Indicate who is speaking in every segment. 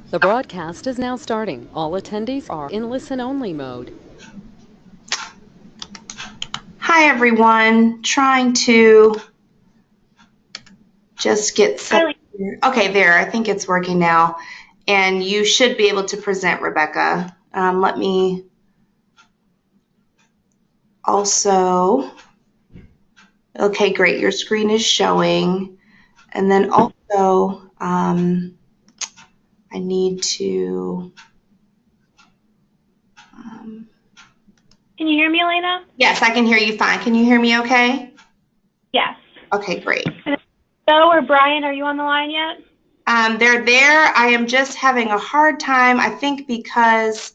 Speaker 1: The broadcast is now starting. All attendees are in listen-only mode.
Speaker 2: Hi everyone, trying to just get set. Okay, there, I think it's working now. And you should be able to present, Rebecca. Let me also, okay, great, your screen is showing. And then also, I need to,
Speaker 3: Can you hear me, Elena?
Speaker 2: yes, I can hear you fine. Can you hear me okay?
Speaker 3: Yes.
Speaker 2: Okay, great.
Speaker 3: So, or Brian, are you on the line yet?
Speaker 2: They're there. I am just having a hard time, I think because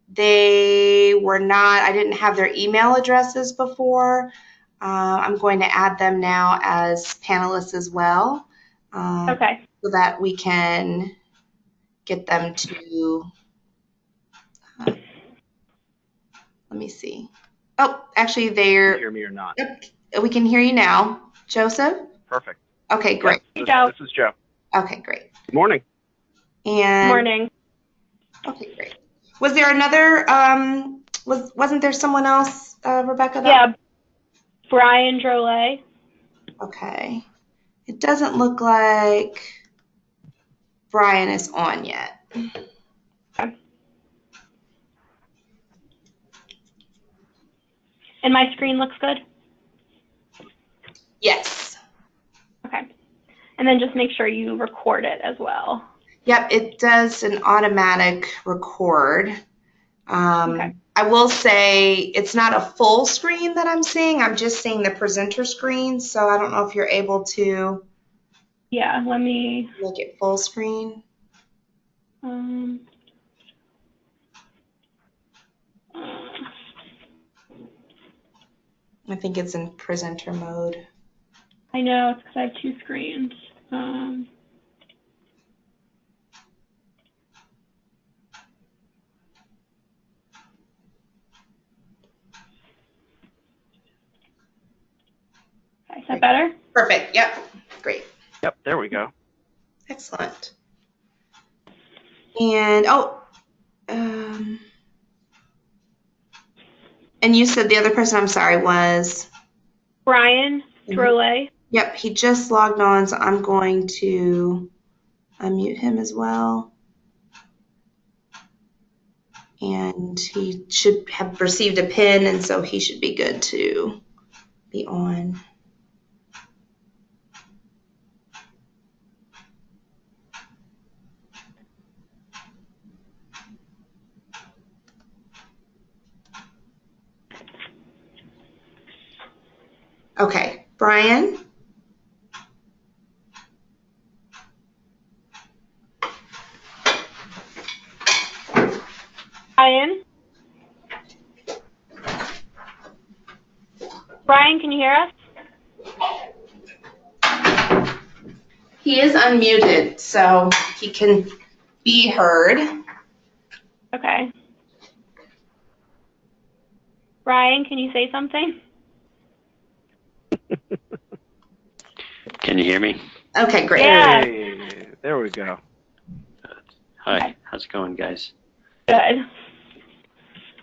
Speaker 2: they were not, I didn't have their email addresses before. I'm going to add them now as panelists as well.
Speaker 3: Okay.
Speaker 2: So that we can get them to, let me see. Oh, actually they're.
Speaker 4: Can you hear me or not?
Speaker 2: We can hear you now. Joseph?
Speaker 4: Perfect.
Speaker 2: Okay, great.
Speaker 4: Yep, this is Joe.
Speaker 2: Okay, great.
Speaker 4: Good morning.
Speaker 2: And
Speaker 3: Morning.
Speaker 2: Okay, great. Was there another, wasn't there someone else, Rebecca?
Speaker 3: Yeah, Brian Drolet.
Speaker 2: Okay. It doesn't look like Brian is on yet.
Speaker 3: Okay. And my screen looks good?
Speaker 2: Yes.
Speaker 3: Okay. And then just make sure you record it as well.
Speaker 2: Yep, it does an automatic record.
Speaker 3: Okay.
Speaker 2: I will say it's not a full screen that I'm seeing. I'm just seeing the presenter screen, so I don't know if you're able to
Speaker 3: Yeah, let me.
Speaker 2: make it full screen. I think it's in presenter mode.
Speaker 3: I know, it's because I have two screens. Okay, is that better?
Speaker 2: Perfect. Yep. Great.
Speaker 4: Yep, there we go.
Speaker 2: Excellent. And and you said the other person, I'm sorry, was
Speaker 3: Brian Drolet.
Speaker 2: Yep, he just logged on, so I'm going to unmute him as well. And he should have received a pin, and so he should be good to be on. Okay, Brian?
Speaker 3: Brian, can you hear us?
Speaker 2: He is unmuted, so he can be heard.
Speaker 3: Okay. Brian, can you say something?
Speaker 5: Can you hear me?
Speaker 2: Okay, great.
Speaker 3: Yeah.
Speaker 4: Hey, there we go.
Speaker 5: Hi,
Speaker 3: Okay.
Speaker 5: how's it going, guys?
Speaker 3: Good. Okay,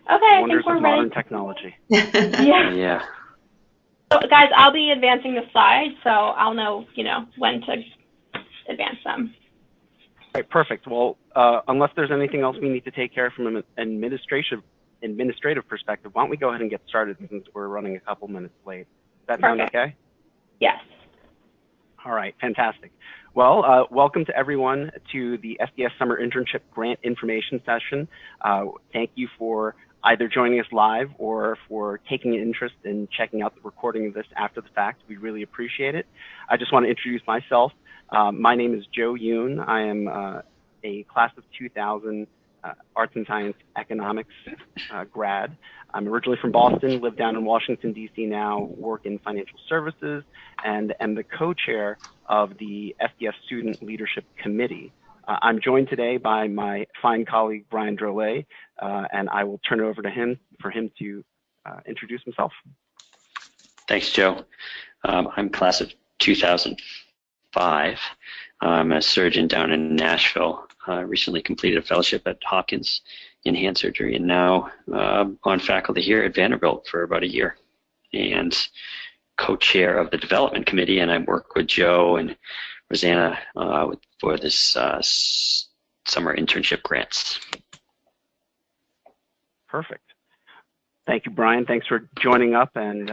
Speaker 3: I
Speaker 4: Wonders
Speaker 3: think we're
Speaker 4: of
Speaker 3: ready.
Speaker 4: modern technology.
Speaker 3: Yeah. So, guys, I'll be advancing the slides, so I'll know, when to advance them.
Speaker 4: All right, perfect. Well, unless there's anything else we need to take care of from an administrative perspective, why don't we go ahead and get started since we're running a couple minutes late. Does that sound okay?
Speaker 3: Yes.
Speaker 4: All right, fantastic. Well, welcome to everyone to the SDS Summer Internship Grant Information Session. Thank you for either joining us live or for taking an interest in checking out the recording of this after the fact. We really appreciate it. I just want to introduce myself. My name is Joe Yoon. I am a class of 2000 Arts and Science Economics grad. I'm originally from Boston, live down in Washington, D.C. now, work in financial services, and am the co-chair of the SDS Student Leadership Committee. I'm joined today by my fine colleague, Brian Drolet, and I will turn it over to him for him to introduce himself.
Speaker 5: Thanks, Joe. I'm class of 2005. I'm a surgeon down in Nashville. Recently completed a fellowship at Hopkins in hand surgery, and now on faculty here at Vanderbilt for about a year, and co-chair of the development committee. And I work with Joe and Rosanna for this summer internship grants.
Speaker 4: Perfect. Thank you, Brian. Thanks for joining up, and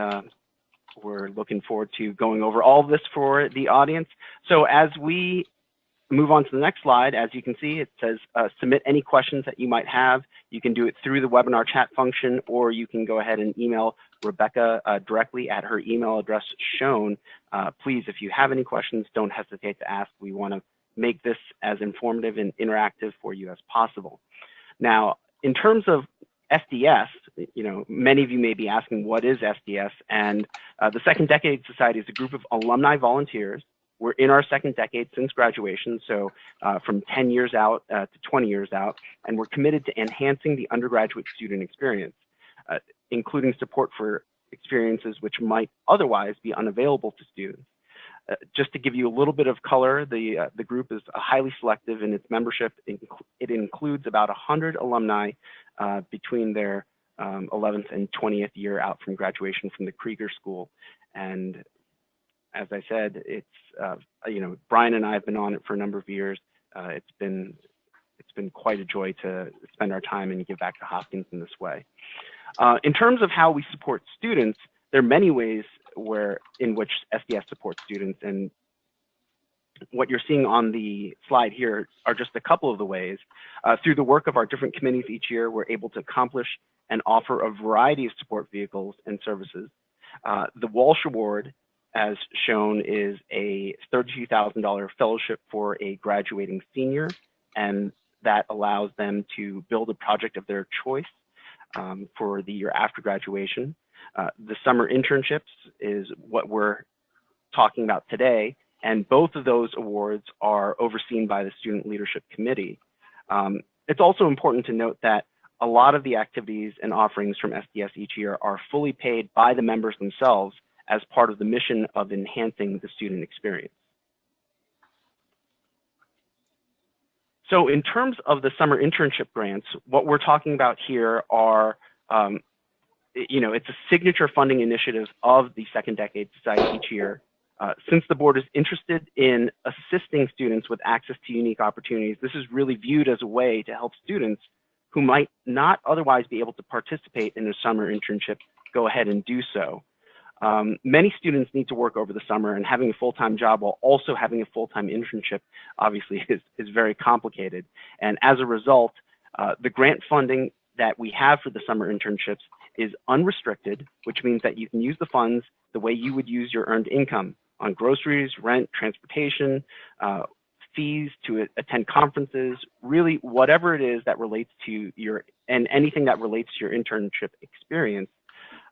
Speaker 4: we're looking forward to going over all of this for the audience. So as we move on to the next slide, as you can see, it says submit any questions that you might have. You can do it through the webinar chat function, or you can go ahead and email Rebecca directly at her email address shown. Please, if you have any questions, don't hesitate to ask. We want to make this as informative and interactive for you as possible. Now, in terms of SDS, you know, many of you may be asking, what is SDS? And the Second Decade Society is a group of alumni volunteers. We're in our second decade since graduation, so from 10 years out to 20 years out, and we're committed to enhancing the undergraduate student experience, including support for experiences which might otherwise be unavailable to students. Just to give you a little bit of color, the group is highly selective in its membership. It includes about 100 alumni between their 11th and 20th year out from graduation from the Krieger School. And as I said, it's you know, Brian and I have been on it for a number of years. It's been quite a joy to spend our time and give back to Hopkins in this way. In terms of how we support students, there are many ways in which SDS supports students, and what you're seeing on the slide here are just a couple of the ways. Through the work of our different committees each year, we're able to accomplish and offer a variety of support vehicles and services. The Walsh Award, as shown, is a $32,000 fellowship for a graduating senior, and that allows them to build a project of their choice for the year after graduation. The summer internships is what we're talking about today, and both of those awards are overseen by the Student Leadership Committee. It's also important to note that a lot of the activities and offerings from SDS each year are fully paid by the members themselves as part of the mission of enhancing the student experience. So in terms of the summer internship grants, what we're talking about here are, you know, it's a signature funding initiative of the Second Decade Society each year. Since the board is interested in assisting students with access to unique opportunities, this is really viewed as a way to help students who might not otherwise be able to participate in a summer internship go ahead and do so. Many students need to work over the summer, and having a full-time job while also having a full-time internship obviously is very complicated. And as a result, the grant funding that we have for the summer internships is unrestricted, which means that you can use the funds the way you would use your earned income on groceries, rent, transportation, fees to attend conferences, really whatever it is that relates to and anything that relates to your internship experience.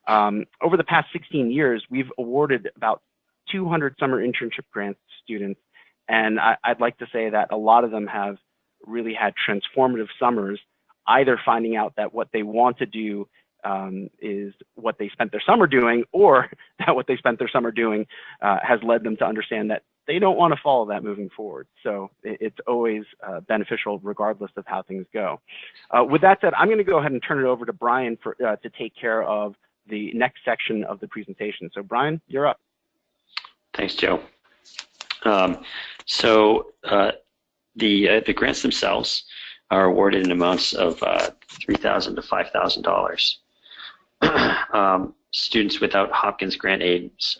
Speaker 4: Over the past 16 years, we've awarded about 200 summer internship grants to students, and I'd like to say that a lot of them have really had transformative summers, either finding out that what they want to do is what they spent their summer doing, or that what they spent their summer doing has led them to understand that they don't want to follow that moving forward. So it's always beneficial regardless of how things go. With that said, I'm going to go ahead and turn it over to Brian to take care of the next section of the presentation. So Brian, you're up.
Speaker 5: Thanks, Joe. The grants themselves are awarded in amounts of $3,000 to $5,000. Students without Hopkins grant aids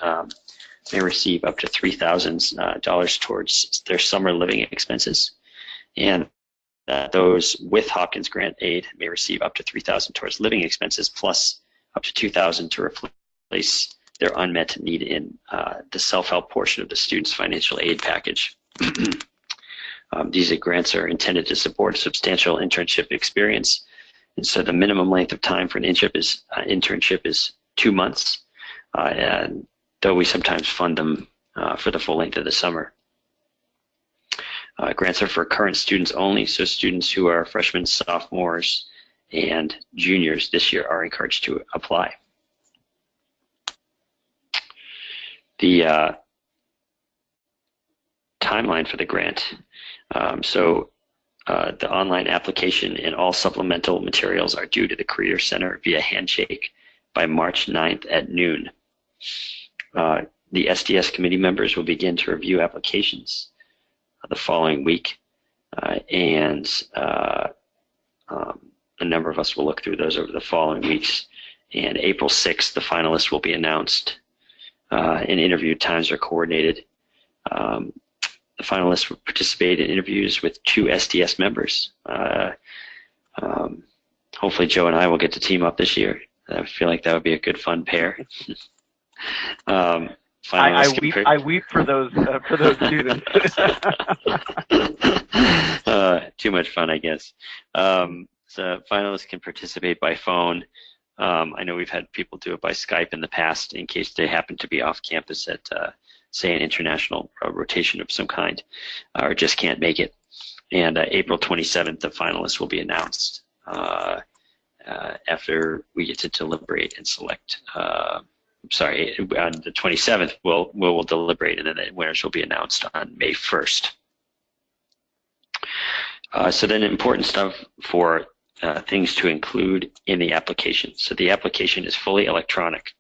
Speaker 5: may receive up to $3,000 towards their summer living expenses, and those with Hopkins grant aid may receive up to $3,000 towards living expenses, plus up to $2,000 to replace their unmet need in the self-help portion of the student's financial aid package. These grants are intended to support a substantial internship experience, and so the minimum length of time for an internship is 2 months, and though we sometimes fund them for the full length of the summer. Grants are for current students only, so students who are freshmen, sophomores, and juniors this year are encouraged to apply. timeline for the grant. The online application and all supplemental materials are due to the Career Center via handshake by March 9th at noon. The SDS committee members will begin to review applications the following week, and a number of us will look through those over the following weeks. And April 6th, the finalists will be announced, and interview times are coordinated. The finalists will participate in interviews with 2 SDS members. Hopefully Joe and I will get to team up this year. I feel like that would be a good, fun pair.
Speaker 4: I weep for those students.
Speaker 5: Too much fun, I guess. So finalists can participate by phone. I know we've had people do it by Skype in the past in case they happen to be off campus at, say, an international rotation of some kind, or just can't make it. And April 27th, the finalists will be announced after we get to deliberate and select. On the 27th, we'll deliberate, and then the winners will be announced on May 1st. So then important stuff for things to include in the application. So the application is fully electronic.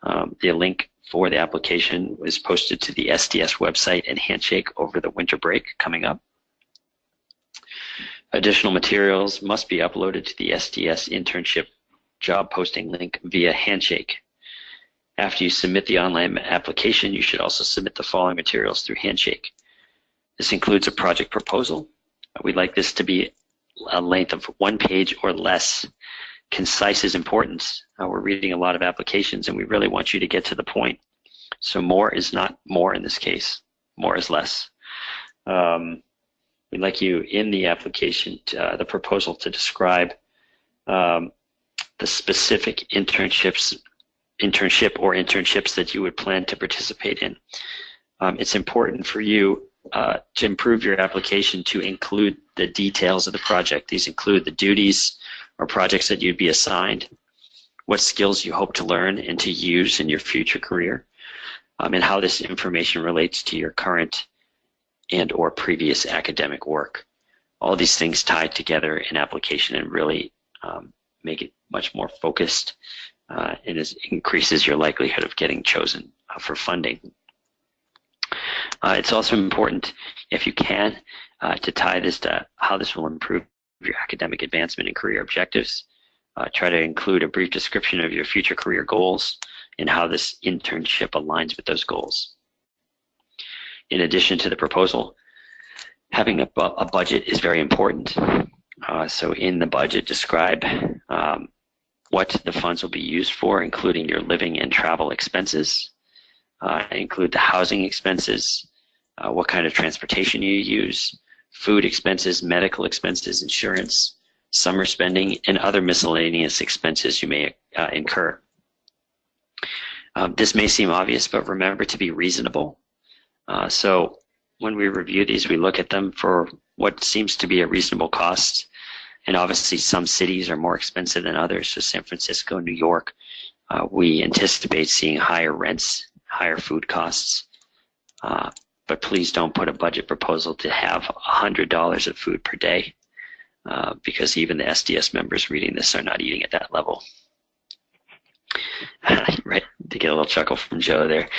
Speaker 5: The link for the application was posted to the SDS website and handshake over the winter break coming up. Additional materials must be uploaded to the SDS internship job posting link via handshake. After you submit the online application, you should also submit the following materials through handshake. This includes a project proposal. We'd like this to be a length of 1 page or less. Concise is important. We're reading a lot of applications and we really want you to get to the point. So more is not more in this case. More is less. We'd like you in the application, the proposal, to describe the specific internship or internships that you would plan to participate in. It's important for you to improve your application to include the details of the project. These include the duties or projects that you'd be assigned, what skills you hope to learn and to use in your future career, and how this information relates to your current and or previous academic work. All these things tied together in application and really make it much more focused, and it increases your likelihood of getting chosen for funding. It's also important, if you can, to tie this to how this will improve your academic advancement and career objectives. Try to include a brief description of your future career goals and how this internship aligns with those goals. In addition to the proposal, having a budget is very important. So in the budget, describe what the funds will be used for, including your living and travel expenses. Include the housing expenses, what kind of transportation you use, food expenses, medical expenses, insurance, summer spending, and other miscellaneous expenses you may incur. This may seem obvious, but remember to be reasonable. So when we review these, we look at them for what seems to be a reasonable cost. And obviously some cities are more expensive than others. So San Francisco, New York, we anticipate seeing higher rents, higher food costs. But please don't put a budget proposal to have $100 of food per day, because even the SDS members reading this are not eating at that level. Right, to get a little chuckle from Joe there.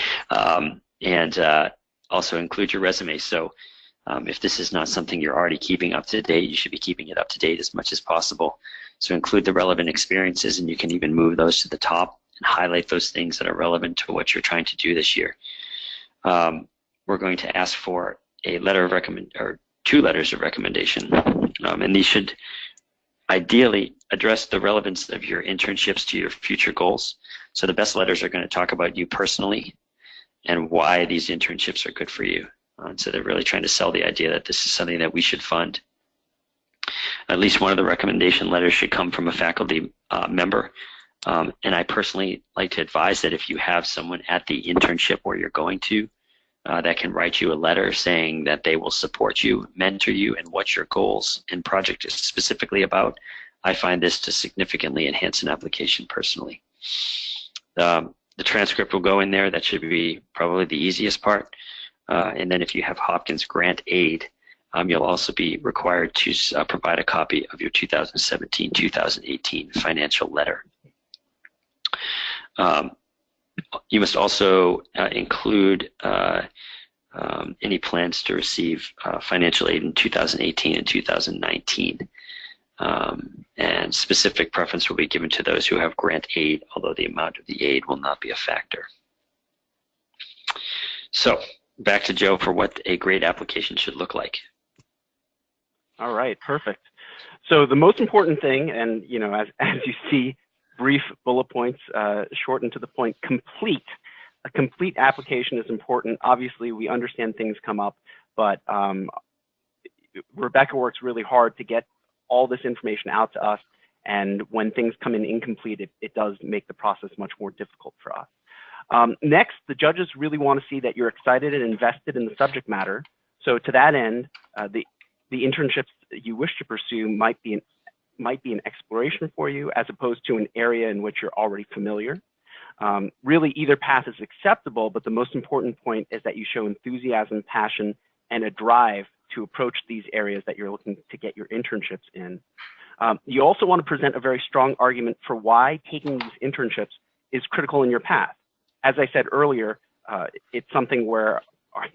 Speaker 5: And also include your resume. So if this is not something you're already keeping up to date, you should be keeping it up to date as much as possible. So include the relevant experiences, and you can even move those to the top and highlight those things that are relevant to what you're trying to do this year. We're going to ask for a letter of 2 letters of recommendation, and these should ideally address the relevance of your internships to your future goals. So the best letters are going to talk about you personally and why these internships are good for you. So they're really trying to sell the idea that this is something that we should fund. At least one of the recommendation letters should come from a faculty member. And I personally like to advise that if you have someone at the internship where you're going to that can write you a letter saying that they will support you, mentor you, and what your goals and project is specifically about, I find this to significantly enhance an application personally. The transcript will go in there. That should be probably the easiest part. And then if you have Hopkins grant aid, you'll also be required to provide a copy of your 2017-2018 financial letter. You must also include any plans to receive financial aid in 2018 and 2019. And specific preference will be given to those who have grant aid, although the amount of the aid will not be a factor. So back to Joe for what a grade application should look like.
Speaker 4: All right, perfect. So the most important thing, and as you see, brief bullet points, shortened to the point, complete. A complete application is important. Obviously, we understand things come up, but Rebecca works really hard to get all this information out to us, and when things come in incomplete, it does make the process much more difficult for us. Next, the judges really want to see that you're excited and invested in the subject matter. So to that end, the internships that you wish to pursue might be an exploration for you as opposed to an area in which you're already familiar. Really, either path is acceptable, but the most important point is that you show enthusiasm, passion, and a drive to approach these areas that you're looking to get your internships in. You also want to present a very strong argument for why taking these internships is critical in your path. As I said earlier, it's something where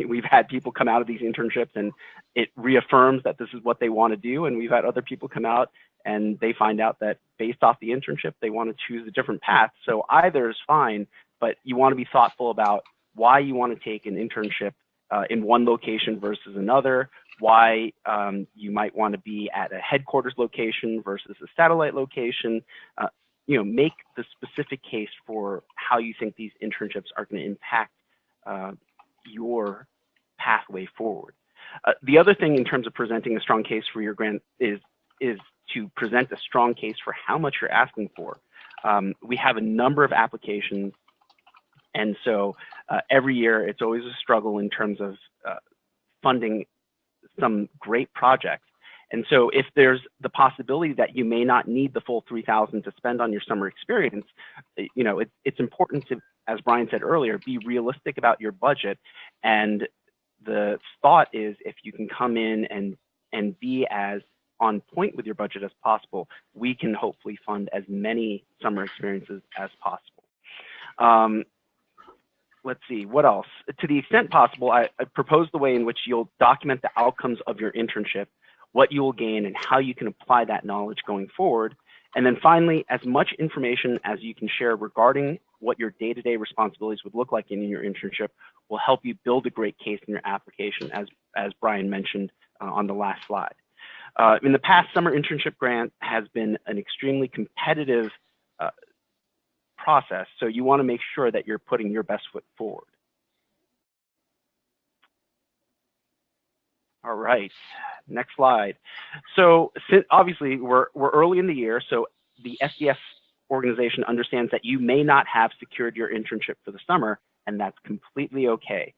Speaker 4: we've had people come out of these internships and it reaffirms that this is what they want to do, and we've had other people come out and they find out that based off the internship, they want to choose a different path. So either is fine, but you want to be thoughtful about why you want to take an internship in one location versus another, why you might want to be at a headquarters location versus a satellite location. Make the specific case for how you think these internships are going to impact your pathway forward. The other thing in terms of presenting a strong case for your grant is to present a strong case for how much you're asking for. We have a number of applications, and so every year it's always a struggle in terms of funding some great projects. And so if there's the possibility that you may not need the full $3,000 to spend on your summer experience, it's important to, as Brian said earlier, be realistic about your budget. And the thought is if you can come in and be as on point with your budget as possible, we can hopefully fund as many summer experiences as possible. Let's see, what else? To the extent possible, I propose the way in which you'll document the outcomes of your internship, what you will gain, and how you can apply that knowledge going forward. And then finally, as much information as you can share regarding what your day-to-day responsibilities would look like in your internship will help you build a great case in your application, as Brian mentioned on the last slide. In the past, summer internship grant has been an extremely competitive process, so you want to make sure that you're putting your best foot forward. All right, next slide. So obviously we're early in the year, so the SDS organization understands that you may not have secured your internship for the summer, and that's completely okay.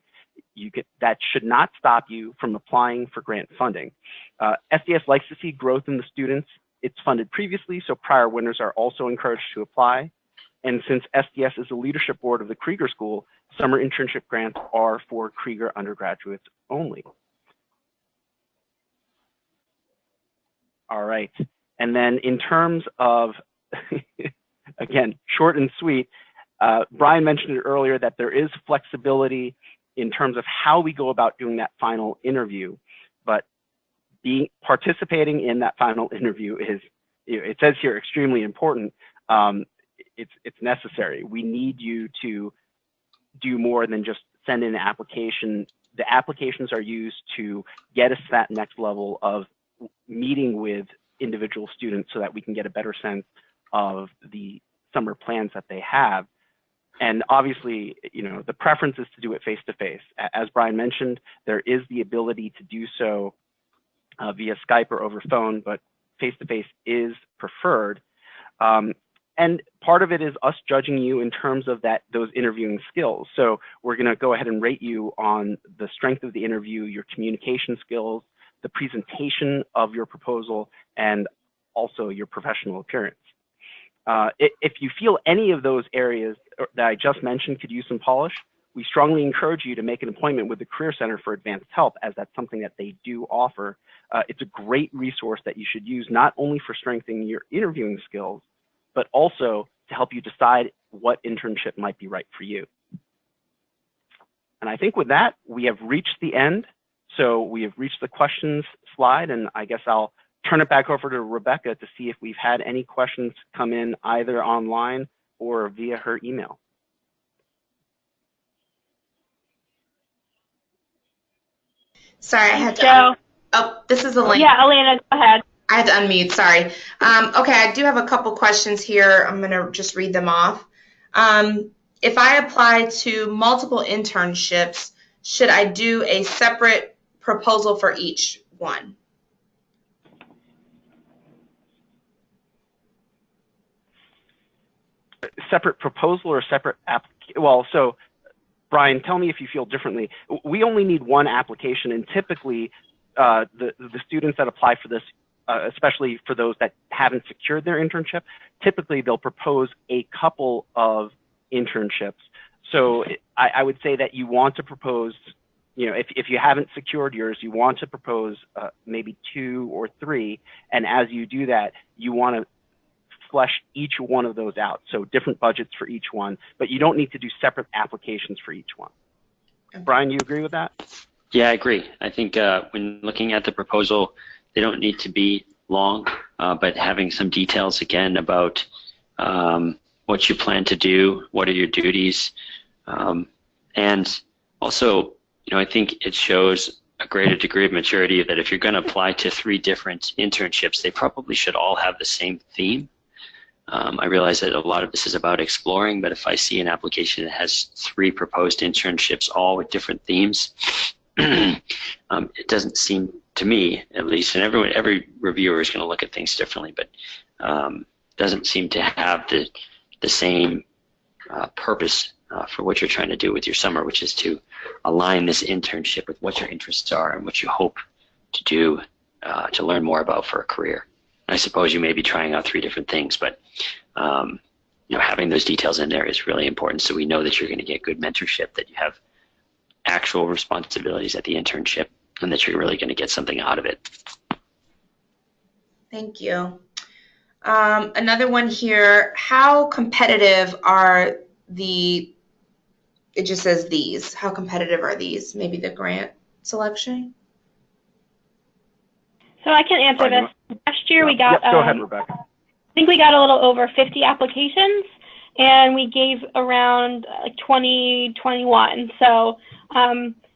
Speaker 4: That should not stop you from applying for grant funding. SDS likes to see growth in the students it's funded previously, so prior winners are also encouraged to apply. And since SDS is the leadership board of the Krieger School, summer internship grants are for Krieger undergraduates only. All right, and then in terms of, again, short and sweet, Brian mentioned it earlier that there is flexibility in terms of how we go about doing that final interview, but participating in that final interview is, it says here, extremely important. It's necessary. We need you to do more than just send in an application. The applications are used to get us to that next level of meeting with individual students so that we can get a better sense of the summer plans that they have. And obviously, the preference is to do it face-to-face. As Brian mentioned, there is the ability to do so via Skype or over phone, but face-to-face is preferred. And part of it is us judging you in terms of those interviewing skills. So we're going to go ahead and rate you on the strength of the interview, your communication skills, the presentation of your proposal, and also your professional appearance. If you feel any of those areas that I just mentioned could use some polish, we strongly encourage you to make an appointment with the Career Center for Advanced Help, as that's something that they do offer. It's a great resource that you should use not only for strengthening your interviewing skills, but also to help you decide what internship might be right for you. And I think with that, we have reached the end. So we have reached the questions slide, and I guess I'll turn it back over to Rebecca to see if we've had any questions come in either online or via her email.
Speaker 2: Sorry, I had to.
Speaker 3: Joe.
Speaker 2: Oh, this is Elena.
Speaker 3: Yeah, Elena, go ahead.
Speaker 2: I had to unmute, sorry. Okay, I do have a couple questions here. I'm going to just read them off. If I apply to multiple internships, should I do a separate proposal for each one?
Speaker 4: Separate proposal or separate application? Well, so Brian, tell me if you feel differently. We only need one application, and typically the students that apply for this, especially for those that haven't secured their internship, typically they'll propose a couple of internships. So I would say that you want to propose, if you haven't secured yours, you want to propose maybe 2 or 3, and as you do that, you want to flesh each one of those out. So different budgets for each one, but you don't need to do separate applications for each one. Brian, you agree with that?
Speaker 5: Yeah, I agree. I think when looking at the proposal, they don't need to be long, but having some details again about what you plan to do, what are your duties, and also, I think it shows a greater degree of maturity that if you're going to apply to 3 different internships, they probably should all have the same theme. I realize that a lot of this is about exploring, but if I see an application that has 3 proposed internships, all with different themes, it doesn't seem to me, at least, and every reviewer is going to look at things differently, but doesn't seem to have the same purpose for what you're trying to do with your summer, which is to align this internship with what your interests are and what you hope to do to learn more about for a career. I suppose you may be trying out 3 different things, but having those details in there is really important, so we know that you're going to get good mentorship, that you have actual responsibilities at the internship, and that you're really going to get something out of it.
Speaker 2: Thank you. Another one here, how competitive are it just says these, how competitive are these? Maybe the grant selection?
Speaker 3: So I can answer this. Last year we got,
Speaker 4: go ahead, Rebecca.
Speaker 3: I think we got a little over 50 applications, and we gave around 20, 21. So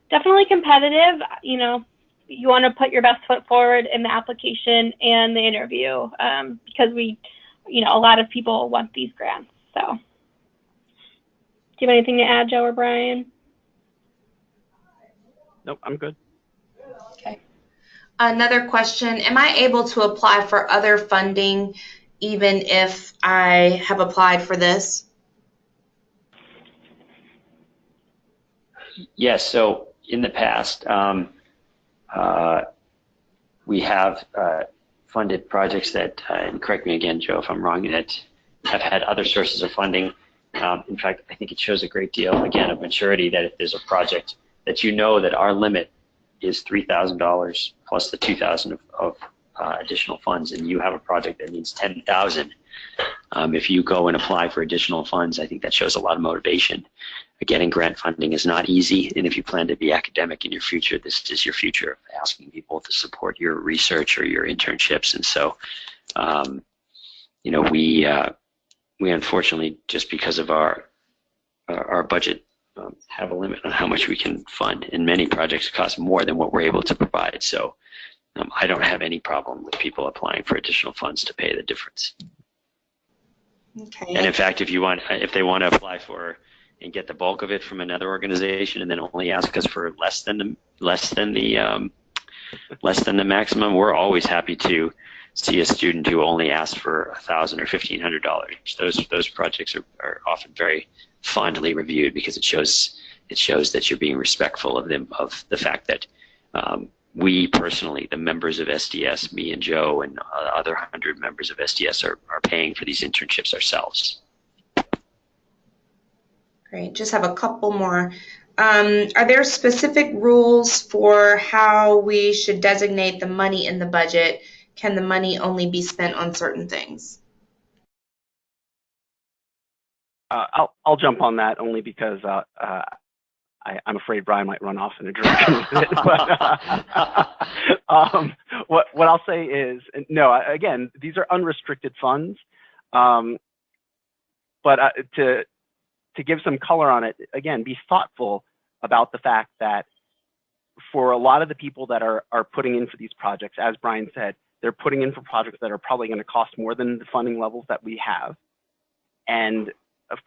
Speaker 3: definitely competitive. You want to put your best foot forward in the application and the interview because a lot of people want these grants. So do you have anything to add, Joe or Brian?
Speaker 4: Nope, I'm good.
Speaker 2: Okay. Another question, am I able to apply for other funding even if I have applied for this?
Speaker 5: Yes, so in the past, we have funded projects that, and correct me again, Joe, if I'm wrong, that have had other sources of funding. In fact, I think it shows a great deal, again, of maturity that if there's a project that that our limit is $3,000 plus the $2,000 of additional funds, and you have a project that needs $10,000. If you go and apply for additional funds, I think that shows a lot of motivation. Getting grant funding is not easy, and if you plan to be academic in your future, this is your future of asking people to support your research or your internships. And so, we unfortunately, just because of our budget, have a limit on how much we can fund, and many projects cost more than what we're able to provide. So I don't have any problem with people applying for additional funds to pay the difference.
Speaker 2: Okay.
Speaker 5: And in fact, if they want to apply for and get the bulk of it from another organization and then only ask us for less than the maximum, we're always happy to see a student who only asked for $1,000 or $1,500. Those projects are often very fondly reviewed because it shows that you're being respectful of the fact that we personally, the members of SDS, me and Joe and other 100 members of SDS are paying for these internships ourselves.
Speaker 2: Great. Just have a couple more. Are there specific rules for how we should designate the money in the budget? Can the money only be spent on certain things?
Speaker 4: I'll jump on that only because I'm afraid Brian might run off in a direction with it. But what I'll say is, no, again, these are unrestricted funds. But to give some color on it, again, be thoughtful about the fact that for a lot of the people that are putting in for these projects, as Brian said, they're putting in for projects that are probably going to cost more than the funding levels that we have. And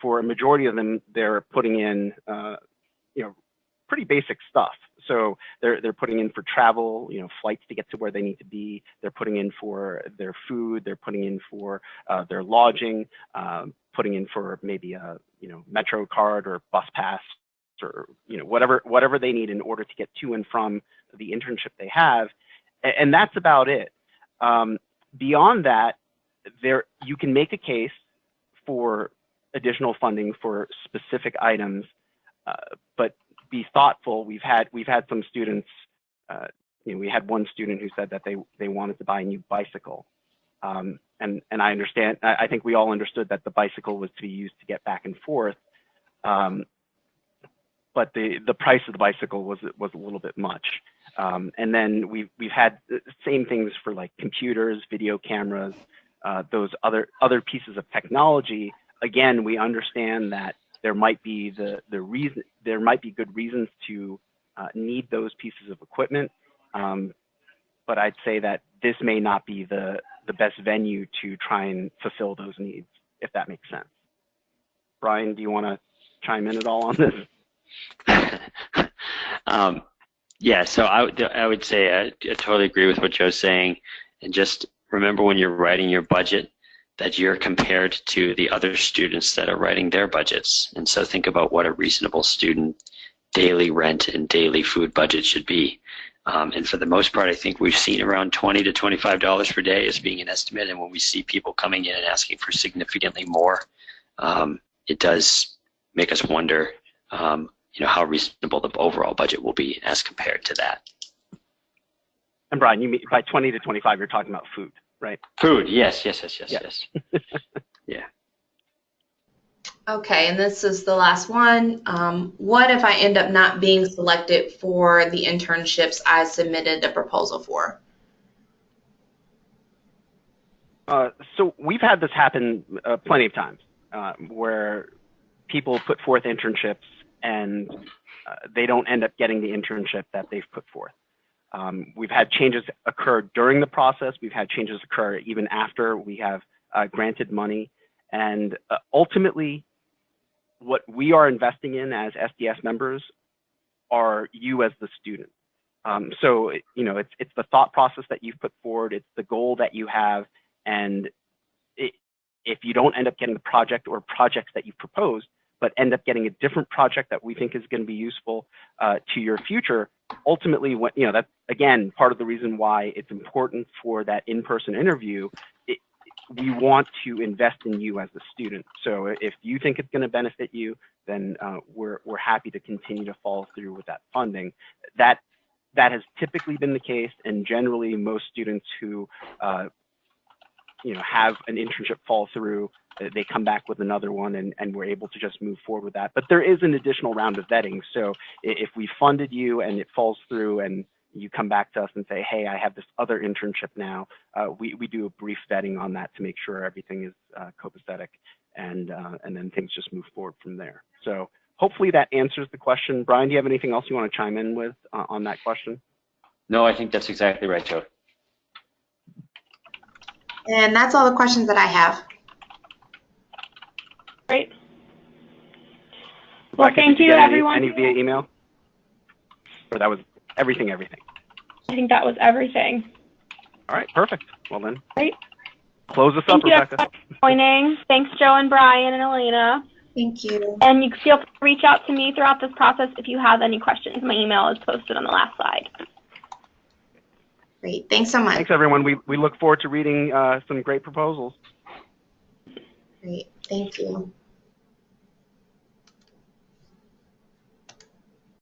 Speaker 4: for a majority of them, they're putting in, pretty basic stuff. So they're putting in for travel, flights to get to where they need to be. They're putting in for their food. They're putting in for their lodging, putting in for maybe a, Metro card or bus pass or, whatever they need in order to get to and from the internship they have. And that's about it. Beyond that, you can make a case for additional funding for specific items, but be thoughtful. We've had some students, we had one student who said that they wanted to buy a new bicycle. And I understand, I think we all understood that the bicycle was to be used to get back and forth. But the price of the bicycle was a little bit much. And then we've had the same things for like computers, video cameras, those other pieces of technology. Again, we understand that there might be there might be good reasons to need those pieces of equipment, but I'd say that this may not be the best venue to try and fulfill those needs, if that makes sense. Brian, do you want to chime in at all on this?
Speaker 5: Yeah, so I would say I totally agree with what Joe's saying, and just remember when you're writing your budget that you're compared to the other students that are writing their budgets. And so think about what a reasonable student daily rent and daily food budget should be. And for the most part, I think we've seen around $20 to $25 per day as being an estimate. And when we see people coming in and asking for significantly more, it does make us wonder, how reasonable the overall budget will be as compared to that.
Speaker 4: And Brian, you mean by 20 to 25, you're talking about food, right?
Speaker 5: Food, yes. Yeah.
Speaker 2: Okay, and this is the last one. What if I end up not being selected for the internships I submitted a proposal for?
Speaker 4: So we've had this happen plenty of times where people put forth internships and they don't end up getting the internship that they've put forth. We've had changes occur during the process. We've had changes occur even after we have granted money. And ultimately, what we are investing in as SDS members are you as the student. So, it's the thought process that you've put forward. It's the goal that you have. And if you don't end up getting the project or projects that you've proposed, but end up getting a different project that we think is going to be useful to your future, ultimately, that's, again, part of the reason why it's important for that in-person interview. We want to invest in you as a student. So if you think it's going to benefit you, then we're happy to continue to follow through with that funding. That has typically been the case, and generally most students who have an internship fall through, they come back with another one, and we're able to just move forward with that. But there is an additional round of vetting. So if we funded you and it falls through and you come back to us and say, hey, I have this other internship now, we do a brief vetting on that to make sure everything is copacetic, and then things just move forward from there. So hopefully that answers the question. Brian, do you have anything else you want to chime in with on that question?
Speaker 5: No, I think that's exactly right, Joe.
Speaker 2: And that's all the questions that I have.
Speaker 3: Great. Well, thank you, everyone.
Speaker 4: Any via email? Or that was everything?
Speaker 3: I think that was everything.
Speaker 4: All right, perfect. Well then,
Speaker 3: great.
Speaker 4: Close us up, Rebecca.
Speaker 3: Thank you for joining. Thanks, Joe and Brian and Elena.
Speaker 2: Thank you.
Speaker 3: And you feel free to reach out to me throughout this process if you have any questions. My email is posted on the last slide.
Speaker 2: Great. Thanks so much.
Speaker 4: Thanks, everyone. We look forward to reading some great proposals.
Speaker 2: Great. Thank you.